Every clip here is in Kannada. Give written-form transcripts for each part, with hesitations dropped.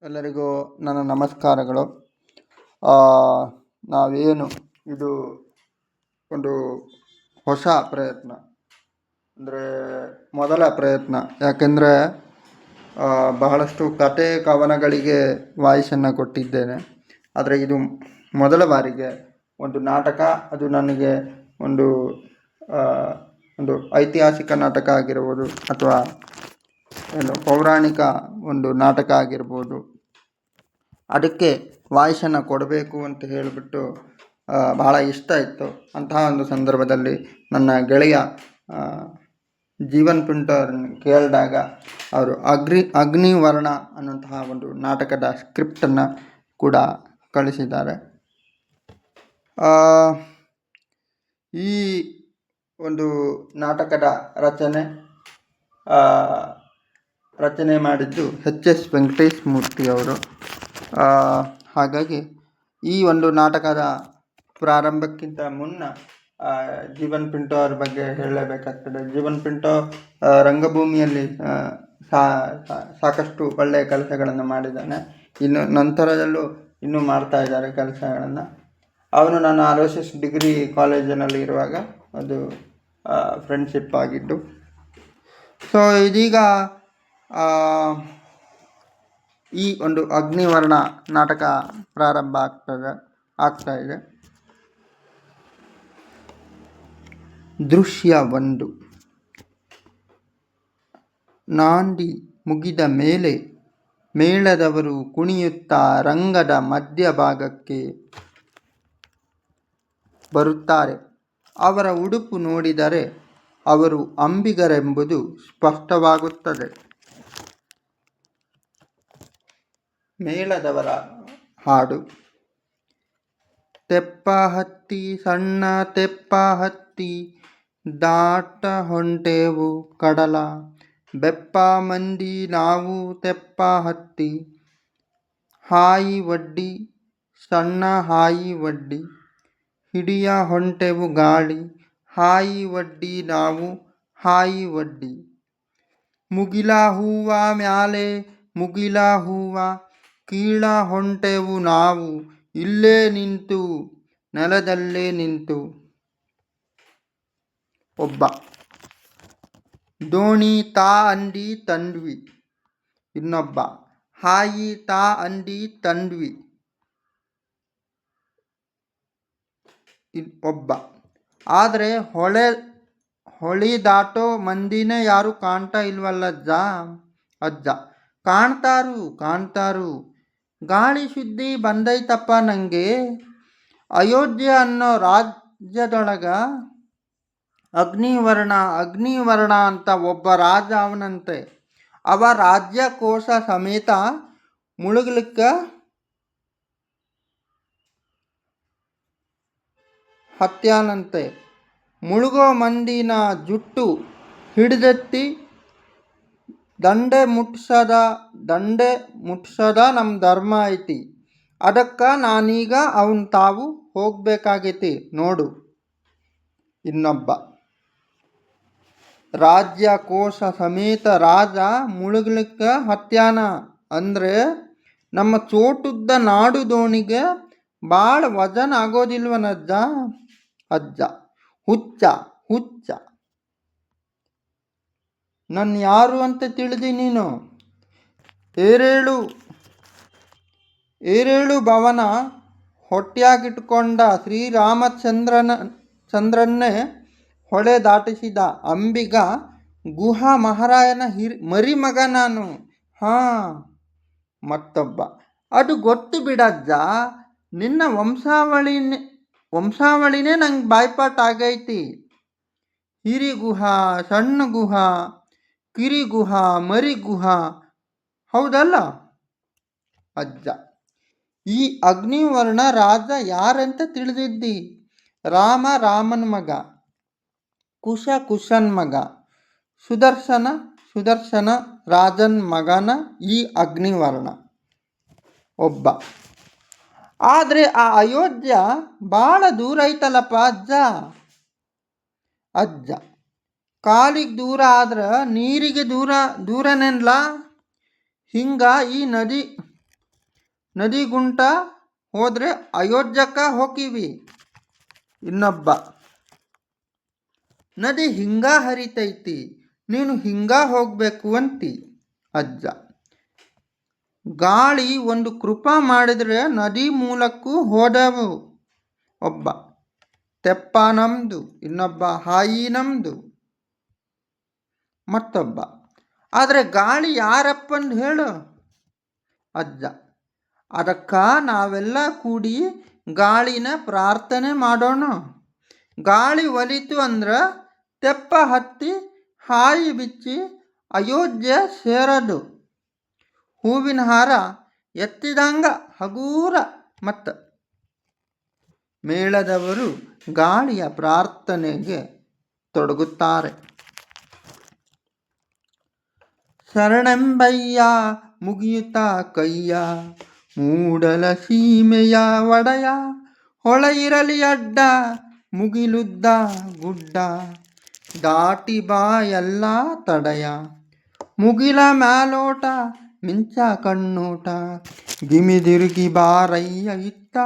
ಎಲ್ಲರಿಗೂ ನನ್ನ ನಮಸ್ಕಾರಗಳು. ಆ, ನಾವೇನು ಇದು ಒಂದು ಹೊಸ ಪ್ರಯತ್ನ, ಅಂದರೆ ಮೊದಲ ಪ್ರಯತ್ನ. ಯಾಕೆಂದರೆ ಬಹಳಷ್ಟು ಕತೆ ಕವನಗಳಿಗೆ ವಾಯ್ಸನ್ನು ಕೊಟ್ಟಿದ್ದೇನೆ. ಆದರೆ ಇದು ಮೊದಲ ಬಾರಿಗೆ ಒಂದು ನಾಟಕ, ಅದು ನನಗೆ ಒಂದು ಆ, ಒಂದು ಐತಿಹಾಸಿಕ ನಾಟಕ ಆಗಿರ್ಬೋದು, ಅಥವಾ ಏನು ಪೌರಾಣಿಕ ಒಂದು ನಾಟಕ ಆಗಿರ್ಬೋದು, ಅದಕ್ಕೆ ವಾಯ್ಸನ್ನು ಕೊಡಬೇಕು ಅಂತ ಹೇಳಿಬಿಟ್ಟು ಬಹಳ ಇಷ್ಟ ಇತ್ತು. ಅಂತಹ ಒಂದು ಸಂದರ್ಭದಲ್ಲಿ ನನ್ನ ಗೆಳೆಯ ಜೀವನ್ ಪಿಂಟರ್ ಕೇಳಿದಾಗ ಅವರು ಅಗ್ನಿವರ್ಣ ಅನ್ನುವಂತಹ ಒಂದು ನಾಟಕದ ಸ್ಕ್ರಿಪ್ಟನ್ನು ಕೂಡ ಕಳಿಸಿದ್ದಾರೆ. ಈ ಒಂದು ನಾಟಕದ ರಚನೆ ಮಾಡಿದ್ದು ಎಚ್.ಎಸ್. ವೆಂಕಟೇಶ ಮೂರ್ತಿ ಅವರು. ಹಾಗಾಗಿ ಈ ಒಂದು ನಾಟಕದ ಪ್ರಾರಂಭಕ್ಕಿಂತ ಮುನ್ನ ಜೀವನ್ ಪಿಂಟೋ ಅವ್ರ ಬಗ್ಗೆ ಹೇಳಲೇಬೇಕಾಗ್ತದೆ. ಜೀವನ್ ಪಿಂಟೋ ರಂಗಭೂಮಿಯಲ್ಲಿ ಸಾಕಷ್ಟು ಒಳ್ಳೆಯ ಕೆಲಸಗಳನ್ನು ಮಾಡಿದ್ದಾನೆ. ಇನ್ನು ನಂತರದಲ್ಲೂ ಇನ್ನೂ ಮಾಡ್ತಾ ಇದ್ದಾರೆ ಕೆಲಸಗಳನ್ನು. ಅವನು ನಾನು ಅಲೋಸಿಯಸ್ ಡಿಗ್ರಿ ಕಾಲೇಜಿನಲ್ಲಿ ಇರುವಾಗ ಅದು ಫ್ರೆಂಡ್ಶಿಪ್ ಆಗಿದ್ದು. ಸೊ ಇದೀಗ ಈ ಒಂದು ಅಗ್ನಿವರ್ಣ ನಾಟಕ ಪ್ರಾರಂಭ ಆಗ್ತಾ ಇದೆ. ದೃಶ್ಯ 1. ನಾಂದಿ ಮುಗಿದ ಮೇಲೆ ಮೇಳದವರು ಕುಣಿಯುತ್ತಾ ರಂಗದ ಮಧ್ಯಭಾಗಕ್ಕೆ ಬರುತ್ತಾರೆ. ಅವರ ಉಡುಪು ನೋಡಿದರೆ ಅವರು ಅಂಬಿಗರೆಂಬುದು ಸ್ಪಷ್ಟವಾಗುತ್ತದೆ. ಮೇಳದವರ ಹಾಡು: ತೆಪ್ಪ ಹತ್ತಿ ಸಣ್ಣ ತೆಪ್ಪ ಹತ್ತಿ ದಾಟ ಹೊಂಟೇವು ಕಡಲ, ಬೆಪ್ಪ ಮಂದಿ ನಾವು ತೆಪ್ಪ ಹತ್ತಿ, ಹಾಯಿ ಒಡ್ಡಿ ಸಣ್ಣ ಹಾಯಿ ಒಡ್ಡಿ ಹಿಡಿಯ ಹೊಂಟೆವು ಗಾಳಿ, ಹಾಯಿ ಒಡ್ಡಿ ನಾವು ಹಾಯಿ ಒಡ್ಡಿ, ಮುಗಿಲ ಹೂವ ಮ್ಯಾಲೆ ಮುಗಿಲ ಹೂವ ಕೀಳ ಹೊಂಟೆವು ನಾವು ಇಲ್ಲೇ ನಿಂತು ನೆಲದಲ್ಲೇ ನಿಂತು. ಒಬ್ಬ: ದೋಣಿ ತಾ ಅಂದಿ ತಂದ್ವಿ. ಇನ್ನೊಬ್ಬ: ಹಾಯಿ ತಾ ಅಂದಿ ತಂದ್ವಿ. ಒಬ್ಬ: ಆದರೆ ಹೊಳಿ ದಾಟೋ ಮಂದಿನೇ ಯಾರು ಕಾಣ್ತಾ ಇಲ್ವಲ್ಲಜ್ಜ. ಅಜ್ಜ: ಕಾಣ್ತಾರು. ಗಾಳಿ ಸುದ್ದಿ ಬಂದೈತಪ್ಪ ನಂಗೆ. ಅಯೋಧ್ಯೆ ಅನ್ನೋ ರಾಜ್ಯದೊಳಗ ಅಗ್ನಿವರ್ಣ ಅಂತ ಒಬ್ಬ ರಾಜ ಅವನಂತೆ. ಅವ ರಾಜ್ಯಕೋಶ ಸಮೇತ ಮುಳುಗ್ಲಿಕ್ಕ ಹತ್ಯಾನಂತೆ. ಮುಳುಗೋ ಮಂದಿನ ಜುಟ್ಟು ಹಿಡಿದೆತ್ತಿ ದಂಡೆ ಮುಟ್ಸದ ನಮ್ಮ ಧರ್ಮ ಐತಿ. ಅದಕ್ಕ ನಾನೀಗ ಅವನ್ ತಾವು ಹೋಗ್ಬೇಕಾಗೈತಿ ನೋಡು. ಇನ್ನೊಬ್ಬ: ರಾಜ್ಯಕೋಶ ಸಮೇತ ರಾಜ ಮುಳುಗ್ಲಿಕ್ಕ ಹತ್ಯಾನ ಅಂದ್ರೆ ನಮ್ಮ ಚೋಟುದ್ದ ನಾಡು ದೋಣಿಗೆ ಭಾಳ ವಜನ್ ಆಗೋದಿಲ್ವನಜ್ಜ. ಅಜ್ಜ: ಹುಚ್ಚ. ನನ್ನ ಯಾರು ಅಂತ ತಿಳಿದಿ ನೀನು? ಏರೇಳು ಭವನ ಹೊಟ್ಯಾಗಿಟ್ಕೊಂಡ ಶ್ರೀರಾಮಚಂದ್ರನ್ನೇ ಹೊಳೆ ದಾಟಿಸಿದ ಅಂಬಿಗ ಗುಹ ಮಹಾರಾಯನ ಮರಿಮಗ ನಾನು. ಮತ್ತೊಬ್ಬ: ಅದು ಗೊತ್ತು ಬಿಡಜ್ಜ, ನಿನ್ನ ವಂಶಾವಳಿನೇ ನಂಗೆ ಬಾಯ್ಪಾಟ್ ಆಗೈತಿ. ಹಿರಿಗುಹ, ಸಣ್ಣ ಗುಹ, ಕಿರಿಗುಹ, ಮರಿಗುಹ, ಹೌದಲ್ಲ? ಅಜ್ಜ: ಈ ಅಗ್ನಿವರ್ಣ ರಾಜ ಯಾರಂತ ತಿಳಿದಿದ್ದಿ? ರಾಮನ್ ಮಗ, ಕುಶನ್ ಮಗ, ಸುದರ್ಶನ ರಾಜನ್ ಮಗನ ಈ ಅಗ್ನಿವರ್ಣ. ಒಬ್ಬ: ಆದ್ರೆ ಆ ಅಯೋಧ್ಯ ಭಾಳ ದೂರ ಐತಲ್ಲಪ್ಪ ಅಜ್ಜ. ಅಜ್ಜ: ಕಾಲಿಗೆ ದೂರ ಆದ್ರ ನೀರಿಗೆ ದೂರನೆನ್ಲ. ಹಿಂಗ ಈ ನದಿಗುಂಟ ಹೋದ್ರೆ ಅಯೋಧ್ಯಕ್ಕ ಹೋಗಿವಿ. ಇನ್ನೊಬ್ಬ, ನದಿ ಹಿಂಗ ಹರಿತೈತಿ, ನೀನು ಹಿಂಗ ಹೋಗ್ಬೇಕು ಅಂತಿ. ಅಜ್ಜ, ಗಾಳಿ ಒಂದು ಕೃಪಾ ಮಾಡಿದ್ರೆ ನದಿ ಮೂಲಕ್ಕೂ ಹೋದೆವು. ಒಬ್ಬ, ತೆಪ್ಪ ನಮ್ದು. ಇನ್ನೊಬ್ಬ, ಹಾಯಿ ನಮ್ದು. ಮತ್ತೊಬ್ಬ, ಆದರೆ ಗಾಳಿ ಯಾರಪ್ಪಂದು ಹೇಳು. ಅಜ್ಜ, ಅದಕ್ಕ ನಾವೆಲ್ಲ ಕೂಡಿ ಗಾಳಿನ ಪ್ರಾರ್ಥನೆ ಮಾಡೋಣ. ಗಾಳಿ ಒಲಿತು ಅಂದ್ರ ತೆಪ್ಪ ಹತ್ತಿ ಹಾಯಿ ಬಿಚ್ಚಿ ಅಯೋಧ್ಯೆ ಸೇರದು. ಹೂವಿನ ಹಾರ ಎತ್ತಿದಂಗ ಹಗೂರ. ಮತ್ತ ಮೇಳದವರು ಗಾಳಿಯ ಪ್ರಾರ್ಥನೆಗೆ ತೊಡಗುತ್ತಾರೆ. ಶರಣೆಂಬಯ್ಯ ಮುಗಿಯುತ್ತಾ ಕೈಯ, ಮೂಡಲ ಸೀಮೆಯ ಒಡೆಯ, ಹೊಳೆಯಿರಲಿ ಅಡ್ಡ ಮುಗಿಲುದ್ದ ಗುಡ್ಡ, ದಾಟಿ ಬಾ ಎಲ್ಲ ತಡೆಯ, ಮುಗಿಲ ಮ್ಯಾಲೋಟ ಮಿಂಚ ಕಣ್ಣೋಟ, ಗಿಮಿದಿರುಗಿ ಬಾರಯ್ಯ ಇತ್ತ,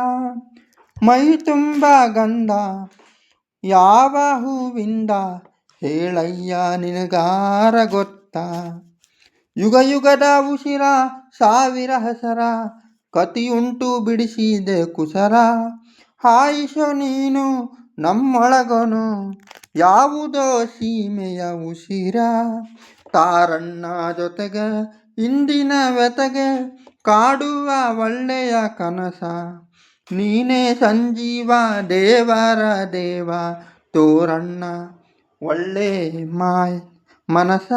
ಮೈ ತುಂಬ ಗಂಧ ಯಾವ ಹೂವಿಂದ, ಹೇಳಯ್ಯ ನಿನಗಾರ ಗೊತ್ತ, ಯುಗ ಯುಗದ ಉಸಿರ ಸಾವಿರ ಹೆಸರ, ಕತಿಯುಂಟು ಬಿಡಿಸಿದೆ ಕುಸರ, ಹಾಯಿಸೋ ನೀನು ನಮ್ಮೊಳಗನು ಯಾವುದೋ ಸೀಮೆಯ ಉಸಿರ, ತಾರಣ್ಣ ಜೊತೆಗೆ ಇಂದಿನ ವ್ಯತೆಗೆ ಕಾಡುವ ಒಳ್ಳೆಯ ಕನಸ, ನೀನೇ ಸಂಜೀವ ದೇವರ ದೇವ, ತೋರಣ್ಣ ಒಳ್ಳೆ ಮಾಯ ಮನಸ.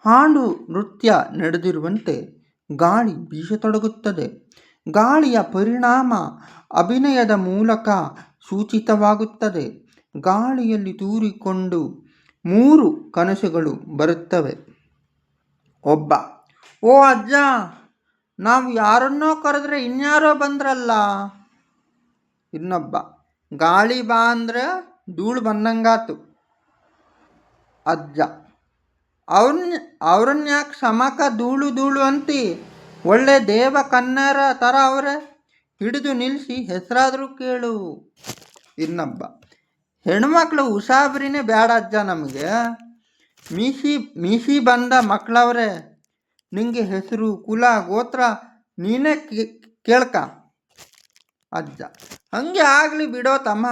ಹಾಡು ನೃತ್ಯ ನಡೆದಿರುವಂತೆ ಗಾಳಿ ಬೀಸತೊಡಗುತ್ತದೆ. ಗಾಳಿಯ ಪರಿಣಾಮ ಅಭಿನಯದ ಮೂಲಕ ಸೂಚಿತವಾಗುತ್ತದೆ. ಗಾಳಿಯಲ್ಲಿ ತೂರಿಕೊಂಡು 3 ಕನಸುಗಳು ಬರುತ್ತವೆ. ಒಬ್ಬ, ಓ ಅಜ್ಜ, ನಾವು ಯಾರನ್ನೋ ಕರೆದ್ರೆ ಇನ್ಯಾರೋ ಬಂದ್ರಲ್ಲ. ಇನ್ನೊಬ್ಬ, ಗಾಳಿ ಬಾ ಅಂದ್ರೆ ಧೂಳು ಬಂದಂಗಾತು. ಅಜ್ಜ, ಅವ್ರನ್ನ ಯಾಕೆ ಸಮಕ ಧೂಳು ಧೂಳು ಅಂತಿ, ಒಳ್ಳೆ ದೇವ ಕನ್ಯರ ಥರ ಅವರೇ, ಹಿಡಿದು ನಿಲ್ಲಿಸಿ ಹೆಸರಾದರೂ ಕೇಳು. ಇನ್ನೊಬ್ಬ, ಹೆಣ್ಮಕ್ಳು ಉಸಾಬರಿನೇ ಬೇಡ ಅಜ್ಜ, ನಮಗೆ ಮೀಸಿ ಬಂದ ಮಕ್ಕಳವ್ರೆ, ನಿಂಗೆ ಹೆಸರು ಕುಲ ಗೋತ್ರ ನೀನೇ ಕೇಳ್ಕ. ಅಜ್ಜ, ಹಂಗೆ ಆಗಲಿ ಬಿಡೋ ತಮ್ಮ,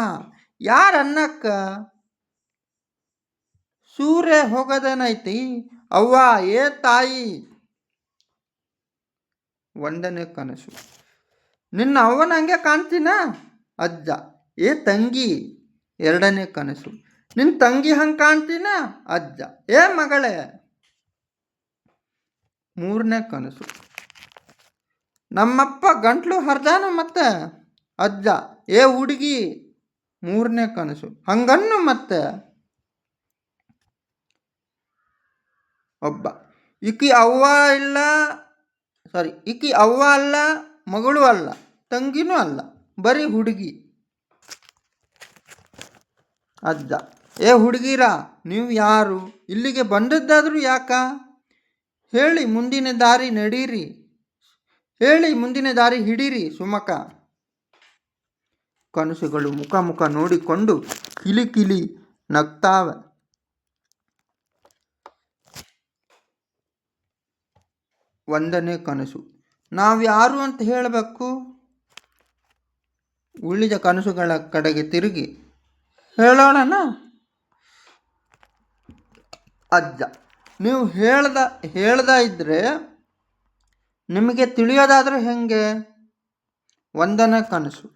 ಯಾರನ್ನಕ್ಕ, ಸೂರ್ಯ ಹೋಗೋದೇನೈತಿ, ಅವ್ವ ಏ ತಾಯಿ. 1ನೇ ಕನಸು, ನಿನ್ನ ಅವ್ವನಂಗೆ ಕಾಣ್ತೀನ. ಅಜ್ಜ, ಏ ತಂಗಿ. 2ನೇ ಕನಸು, ನಿನ್ನ ತಂಗಿ ಹಂಗೆ ಕಾಣ್ತೀನ. ಅಜ್ಜ, ಏ ಮಗಳೇ. 3ನೇ ಕನಸು, ನಮ್ಮಪ್ಪ ಗಂಟ್ಲು ಹರಿದಾನು ಮತ್ತೆ. ಅಜ್ಜ, ಏ ಹುಡುಗಿ. 3ನೇ ಕನಸು, ಹಂಗನ್ನು ಮತ್ತೆ. ಒಬ್ಬ, ಈಕಿ ಅವ್ವ ಅಲ್ಲ, ಮಗಳು ಅಲ್ಲ, ತಂಗಿನೂ ಅಲ್ಲ, ಬರೀ ಹುಡುಗಿ. ಅಜ್ಜ, ಏ ಹುಡುಗಿರ, ನೀವು ಯಾರು, ಇಲ್ಲಿಗೆ ಬಂದದ್ದಾದರೂ ಯಾಕ, ಹೇಳಿ ಮುಂದಿನ ದಾರಿ ನಡೀರಿ, ಹೇಳಿ ಮುಂದಿನ ದಾರಿ ಹಿಡೀರಿ ಸುಮಕ. ಕನಸುಗಳು ಮುಖ ಮುಖ ನೋಡಿಕೊಂಡು ಕಿಲಿ ಕಿಲಿ ನಗ್ತಾವೆ. 1ನೇ ಕನಸು, ನಾವು ಯಾರು ಅಂತ ಹೇಳಬೇಕು. ಉಳಿದ ಕನಸುಗಳ ಕಡೆಗೆ ತಿರುಗಿ ಹೇಳೋಣ. ಅಜ್ಜ, ನೀವು ಹೇಳ್ದ ಇದ್ರೆ ನಿಮಗೆ ತಿಳಿಯೋದಾದ್ರೆ ಹೆಂಗೆ. 1ನೇ ಕನಸು,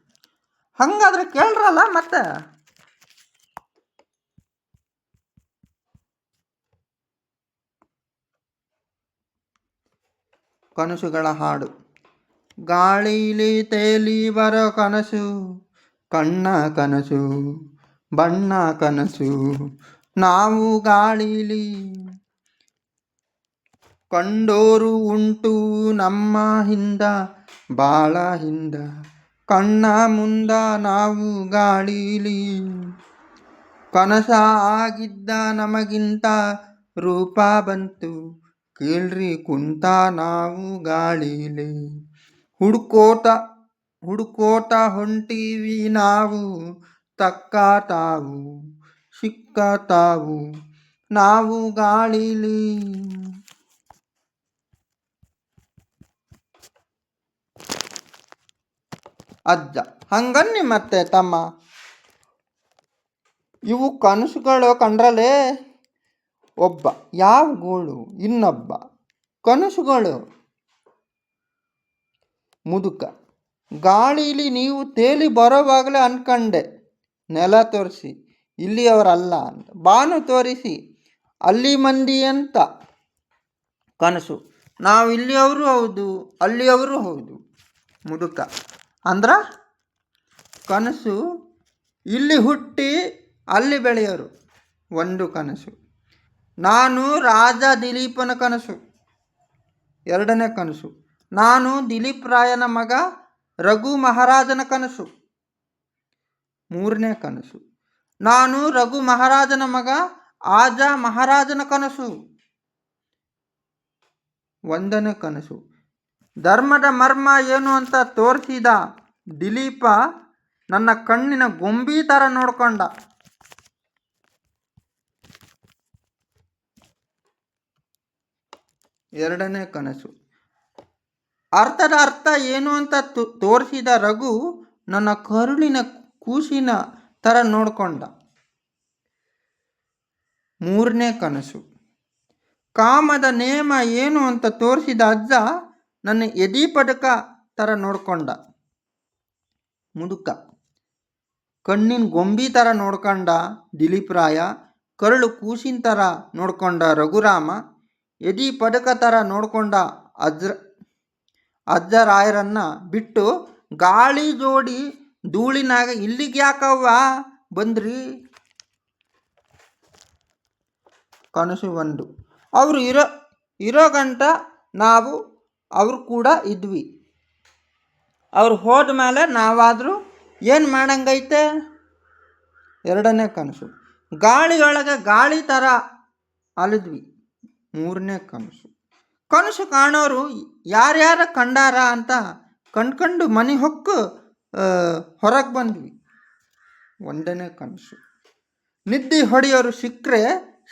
ಹಂಗಾದ್ರೆ ಕೇಳ್ರಲ್ಲ ಮತ್ತೆ. ಕನಸುಗಳ ಹಾಡು. ಗಾಳಿಲಿ ತೇಲಿ ಬರೋ ಕನಸು, ಕಣ್ಣ ಕನಸು, ಬಣ್ಣ ಕನಸು, ನಾವು ಗಾಳಿಲಿ ಕಂಡೋರು ಉಂಟು ನಮ್ಮ ಹಿಂದ, ಬಾಳ ಹಿಂದ, ಕಣ್ಣ ಮುಂದ ನಾವು ಗಾಳಿಲಿ, ಕನಸ ಆಗಿದ್ದ ನಮಗಿಂತ ರೂಪ ಬಂತು, ಕೇಳ್ರಿ ಕುಂತ ನಾವು ಗಾಳಿಲಿ ಹುಡ್ಕೋತ ಹುಡ್ಕೋತ ಹೊಂಟೀವಿ ನಾವು, ತಕ್ಕತಾವು ಸಿಕ್ಕತಾವು ನಾವು ಗಾಳಿಲಿ. ಅಜ್ಜ: ಹಂಗನ್ನಿ ಮತ್ತೆ ತಮ್ಮ, ಇವು ಕನಸುಗಳು ಕಂಡ್ರಲೇ. ಒಬ್ಬ: ಯಾವ ಗೋಳು? ಇನ್ನೊಬ್ಬ: ಕನಸುಗಳು. ಮುದುಕ: ಗಾಳಿಲಿ ನೀವು ತೇಲಿ ಬರೋವಾಗಲೇ ಅನ್ಕಂಡೆ, ನೆಲ ತೋರಿಸಿ ಇಲ್ಲಿಯವರಲ್ಲ ಅಂತ. ಬಾನು ತೋರಿಸಿ ಅಲ್ಲಿ ಮಂದಿ ಅಂತ. ಕನಸು: ನಾವು ಇಲ್ಲಿಯವರು ಹೌದು, ಅಲ್ಲಿಯವರು ಹೌದು. ಮುದುಕ: ಅಂದ್ರ ಕನಸು ಇಲ್ಲಿ ಹುಟ್ಟಿ ಅಲ್ಲಿ ಬೆಳೆಯೋರು. ಒಂದು ಕನಸು: ನಾನು ರಾಜ ದಿಲೀಪನ ಕನಸು. ಎರಡನೇ ಕನಸು: ನಾನು ದಿಲೀಪ್ ರಾಯನ ಮಗ ರಘು ಮಹಾರಾಜನ ಕನಸು. ಮೂರನೇ ಕನಸು: ನಾನು ರಘು ಮಹಾರಾಜನ ಮಗ ಆಜ ಮಹಾರಾಜನ ಕನಸು. ಒಂದನೇ ಕನಸು: ಧರ್ಮದ ಮರ್ಮ ಏನು ಅಂತ ತೋರಿಸಿದ ದಿಲೀಪ ನನ್ನ ಕಣ್ಣಿನ ಗೊಂಬಿ ಥರ ನೋಡ್ಕೊಂಡ. ಎರಡನೇ ಕನಸು: ಅರ್ಥದ ಅರ್ಥ ಏನು ಅಂತ ತೋರಿಸಿದ ರಘು ನನ್ನ ಕರುಳಿನ ಕೂಸಿನ ಥರ ನೋಡ್ಕೊಂಡ. ಮೂರನೇ ಕನಸು: ಕಾಮದ ನೇಮ ಏನು ಅಂತ ತೋರಿಸಿದ ಅಜ್ಜ ನನ್ನ ಎದಿ ಪದಕ ಥರ ನೋಡ್ಕೊಂಡ. ಮುದುಕ: ಕಣ್ಣಿನ ಗೊಂಬಿ ಥರ ನೋಡ್ಕೊಂಡ ದಿಲೀಪ್ ರಾಯ, ಕರುಳು ಕೂಸಿನ ಥರ ನೋಡ್ಕೊಂಡ ರಘುರಾಮ, ಎದಿ ಪದಕ ಥರ ನೋಡ್ಕೊಂಡ ಅಜ್ಜರಾಯರನ್ನ ಬಿಟ್ಟು ಗಾಳಿ ಜೋಡಿ ಧೂಳಿನಾಗ ಇಲ್ಲಿಗೆ ಯಾಕವ್ವ ಬಂದ್ರಿ? ಕನಸು ಒಂದು: ಅವರು ಇರೋ ಗಂಟ ನಾವು ಅವರು ಕೂಡ ಇದ್ವಿ, ಅವ್ರು ಹೋದ ಮೇಲೆ ನಾವಾದರೂ ಏನು ಮಾಡಂಗೈತೆ? ಎರಡನೇ ಕನಸು: ಗಾಳಿಯೊಳಗೆ ಗಾಳಿ ಥರ ಅಲಿದ್ವಿ. ಮೂರನೇ ಕನಸು: ಕನಸು ಕಾಣೋರು ಯಾರ್ಯಾರ ಕಂಡಾರ ಅಂತ ಕಂಡ್ಕೊಂಡು ಮನೆ ಹೊಕ್ಕು ಹೊರಗೆ ಬಂದ್ವಿ. ಒಂದನೇ ಕನಸು: ನಿದ್ದೆ ಹೊಡೆಯೋರು ಸಿಕ್ಕರೆ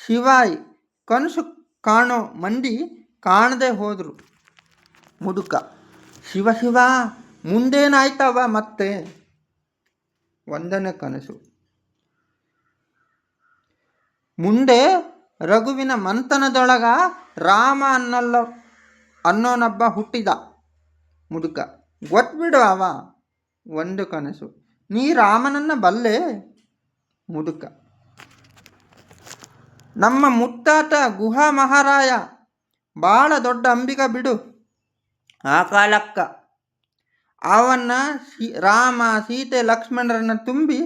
ಶಿವಾಯಿ, ಕನಸು ಕಾಣೋ ಮಂದಿ ಕಾಣದೆ ಹೋದರು. ಮುದುಕ: ಶಿವ ಶಿವ, ಮುಂದೇನಾಯ್ತವ ಮತ್ತೆ? ಒಂದನೇ ಕನಸು: ಮುಂದೆ ರಘುವಿನ ಮಂಥನದೊಳಗ ರಾಮ ಅನ್ನೋನೊಬ್ಬ ಹುಟ್ಟಿದ. ಮುದುಕ: ಗೊತ್ಬಿಡು ಅವ. ಒಂದು ಕನಸು: ನೀ ರಾಮನನ್ನ ಬಲ್ಲೆ? ಮುದುಕ: ನಮ್ಮ ಮುತ್ತಾತ ಗುಹಾ ಮಹಾರಾಯ ಭಾಳ ದೊಡ್ಡ ಅಂಬಿಗ ಬಿಡು. ಆ ಕಾಲಕ್ಕ ಅವನ್ನ ರಾಮ ಸೀತೆ ಲಕ್ಷ್ಮಣರನ್ನ ತುಂಬಿ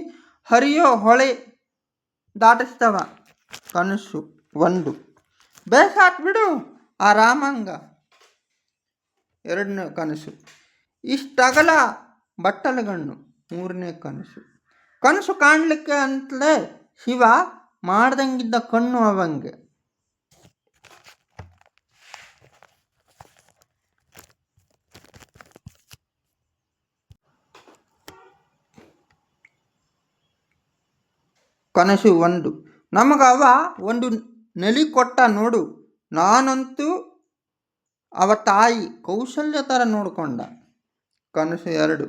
ಹರಿಯೋ ಹೊಳೆ ದಾಟಿಸ್ತವ. ಕನಸು ಒಂದು: ಬೇಸಾತ್ ಬಿಡು ಆ ರಾಮಂಗ. ಎರಡನೇ ಕನಸು: ಇಷ್ಟಗಲ ಬಟ್ಟಲಗಣ್ಣು. ಮೂರನೇ ಕನಸು: ಕನಸು ಕಾಣಲಿಕ್ಕೆ ಅಂತಲೇ ಶಿವ ಮಾಡ್ದಂಗಿದ್ದ ಕಣ್ಣು ಅವಂಗೆ. ಕನಸು ಒಂದು: ನಮಗವ ಒಂದು ನೆಲಿ ಕೊಟ್ಟ ನೋಡು, ನಾನಂತೂ ಅವ ತಾಯಿ ಕೌಶಲ್ಯ ಥರ ನೋಡ್ಕೊಂಡ. ಕನಸು ಎರಡು: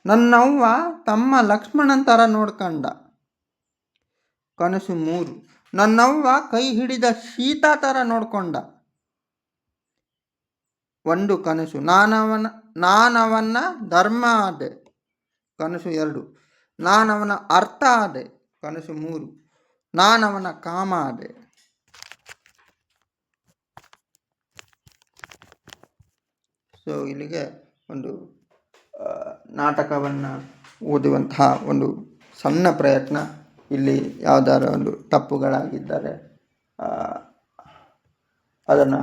ನನ್ನವ್ವ ತಮ್ಮ ಲಕ್ಷ್ಮಣನ ಥರ ನೋಡ್ಕೊಂಡ. ಕನಸು ಮೂರು: ನನ್ನವ್ವ ಕೈ ಹಿಡಿದ ಸೀತಾ ಥರ ನೋಡ್ಕೊಂಡ. ಒಂದು ಕನಸು: ನಾನವನ ಧರ್ಮ ಆದೆ. ಕನಸು ಎರಡು: ನಾನವನ ಅರ್ಥ ಆದೆ. ಕನಸು ಮೂರು: ನಾನವನ ಕಾಮ ಆದೆ. ಸೊ ಇಲ್ಲಿಗೆ ಒಂದು ನಾಟಕವನ್ನು ಓದುವಂತಹ ಒಂದು ಸಣ್ಣ ಪ್ರಯತ್ನ. ಇಲ್ಲಿ ಯಾವುದಾದ್ರು ಒಂದು ತಪ್ಪುಗಳಾಗಿದ್ದರೆ ಅದನ್ನು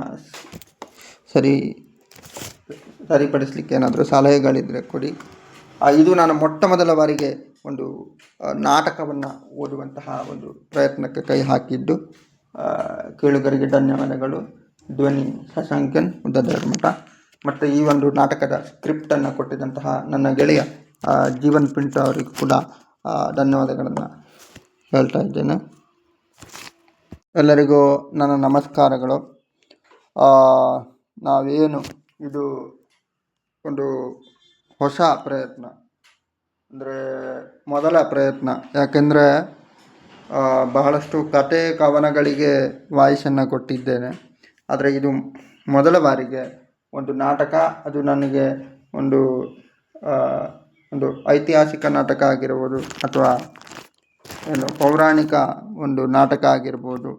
ಸರಿಪಡಿಸಲಿಕ್ಕೆ ಏನಾದರೂ ಸಲಹೆಗಳಿದ್ದರೆ ಕೊಡಿ. ಇದು ನಾನು ಮೊಟ್ಟ ಮೊದಲ ಬಾರಿಗೆ ಒಂದು ನಾಟಕವನ್ನು ಓದುವಂತಹ ಒಂದು ಪ್ರಯತ್ನಕ್ಕೆ ಕೈ ಹಾಕಿದ್ದು. ಕೇಳುಗರಿಗೆ ಧನ್ಯವಾದಗಳು. ಧ್ವನಿ ಶಶಾಂಕನ್ ಉದಧರ್ಮಠ. ಮತ್ತು ಈ ಒಂದು ನಾಟಕದ ಸ್ಕ್ರಿಪ್ಟನ್ನು ಕೊಟ್ಟಿದ್ದಂತಹ ನನ್ನ ಗೆಳೆಯ ಜೀವನ್ ಪಿಂಟು ಅವರಿಗೂ ಕೂಡ ಧನ್ಯವಾದಗಳನ್ನು ಹೇಳ್ತಾ ಇದ್ದೇನೆ. ಎಲ್ಲರಿಗೂ ನನ್ನ ನಮಸ್ಕಾರಗಳು. ನಾವೇನು ಇದು ಒಂದು ಹೊಸ ಪ್ರಯತ್ನ, ಅಂದರೆ ಮೊದಲ ಪ್ರಯತ್ನ. ಯಾಕೆಂದರೆ ಬಹಳಷ್ಟು ಕತೆ ಕವನಗಳಿಗೆ ವಾಯ್ಸನ್ನು ಕೊಟ್ಟಿದ್ದೇನೆ, ಆದರೆ ಇದು ಮೊದಲ ಬಾರಿಗೆ ಒಂದು ನಾಟಕ. ಅದು ನನಗೆ ಒಂದು ಒಂದು ಐತಿಹಾಸಿಕ ನಾಟಕ ಆಗಿರ್ಬೋದು, ಅಥವಾ ಏನು ಪೌರಾಣಿಕ ಒಂದು ನಾಟಕ ಆಗಿರ್ಬೋದು,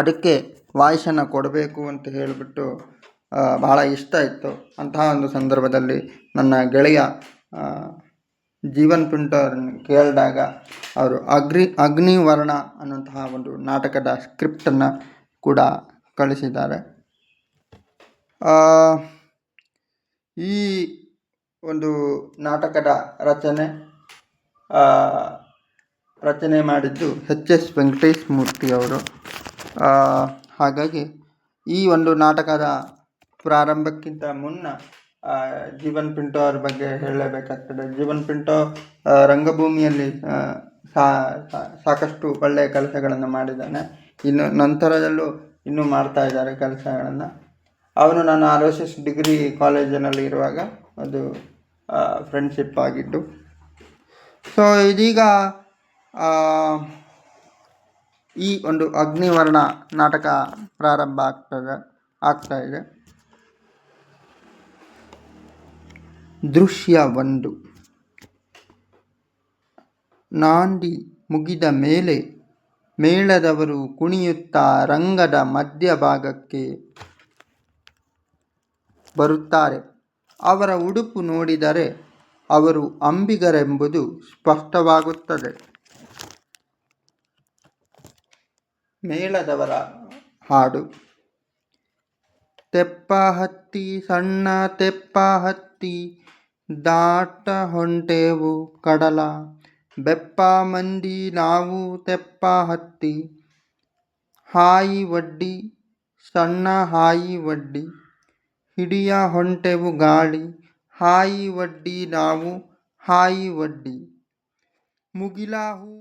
ಅದಕ್ಕೆ ವಾಯ್ಸನ್ನು ಕೊಡಬೇಕು ಅಂತ ಹೇಳಿಬಿಟ್ಟು ಬಹಳ ಇಷ್ಟ ಇತ್ತು. ಅಂತಹ ಒಂದು ಸಂದರ್ಭದಲ್ಲಿ ನನ್ನ ಗೆಳೆಯ ಜೀವನ್ ಪಿಂಟು ಅವರನ್ನು ಕೇಳಿದಾಗ ಅವರು ಅಗ್ನಿವರ್ಣ ಅನ್ನುವಂತಹ ಒಂದು ನಾಟಕದ ಸ್ಕ್ರಿಪ್ಟನ್ನು ಕೂಡ ಕಳಿಸಿದ್ದಾರೆ. ಈ ಒಂದು ನಾಟಕದ ರಚನೆ ಮಾಡಿದ್ದು ಎಚ್.ಎಸ್. ವೆಂಕಟೇಶ್ ಮೂರ್ತಿ ಅವರು. ಹಾಗಾಗಿ ಈ ಒಂದು ನಾಟಕದ ಪ್ರಾರಂಭಕ್ಕಿಂತ ಮುನ್ನ ಜೀವನ್ ಪಿಂಟು ಅವ್ರ ಬಗ್ಗೆ ಹೇಳಲೇಬೇಕಾಗ್ತದೆ. ಜೀವನ್ ಪಿಂಟು ರಂಗಭೂಮಿಯಲ್ಲಿ ಸಾಕಷ್ಟು ಒಳ್ಳೆಯ ಕೆಲಸಗಳನ್ನು ಮಾಡಿದ್ದಾನೆ. ಇನ್ನು ನಂತರದಲ್ಲೂ ಇನ್ನೂ ಮಾಡ್ತಾ ಇದ್ದಾರೆ ಕೆಲಸಗಳನ್ನು. ಅವನು ನಾನು ಅಲೋಸಿಯಸ್ ಡಿಗ್ರಿ ಕಾಲೇಜಿನಲ್ಲಿ ಇರುವಾಗ ಅದು ಫ್ರೆಂಡ್ಶಿಪ್ ಆಗಿದ್ದು. ಸೊ ಇದೀಗ ಈ ಒಂದು ಅಗ್ನಿವರ್ಣ ನಾಟಕ ಪ್ರಾರಂಭ ಆಗ್ತಾ ಇದೆ. ದೃಶ್ಯ 1. ನಾಂದಿ ಮುಗಿದ ಮೇಲೆ ಮೇಳದವರು ಕುಣಿಯುತ್ತಾ ರಂಗದ ಮಧ್ಯಭಾಗಕ್ಕೆ ಬರುತ್ತಾರೆ. ಅವರ ಉಡುಪು ನೋಡಿದರೆ ಅವರು ಅಂಬಿಗರೆಂಬುದು ಸ್ಪಷ್ಟವಾಗುತ್ತದೆ. ಮೇಳದವರ ಹಾಡು. ತೆಪ್ಪ ಹತ್ತಿ ಸಣ್ಣ ತೆಪ್ಪ ಹತ್ತಿ ದಾಟ ಹೊಂಟೇವು ಕಡಲ, ಬೆಪ್ಪ ಮಂದಿ ನಾವು ತೆಪ್ಪ ಹತ್ತಿ, ಹಾಯಿ ಒಡ್ಡಿ ಸಣ್ಣ ಹಾಯಿ ಒಡ್ಡಿ, ಹಿಡಿಯ ಹೊಂಟೆವು ಗಾಳಿ, ಹಾಯಿ ಒಡ್ಡಿ ನಾವು ಹಾಯಿ ಒಡ್ಡಿ, ಮುಗಿಲ ಹೂ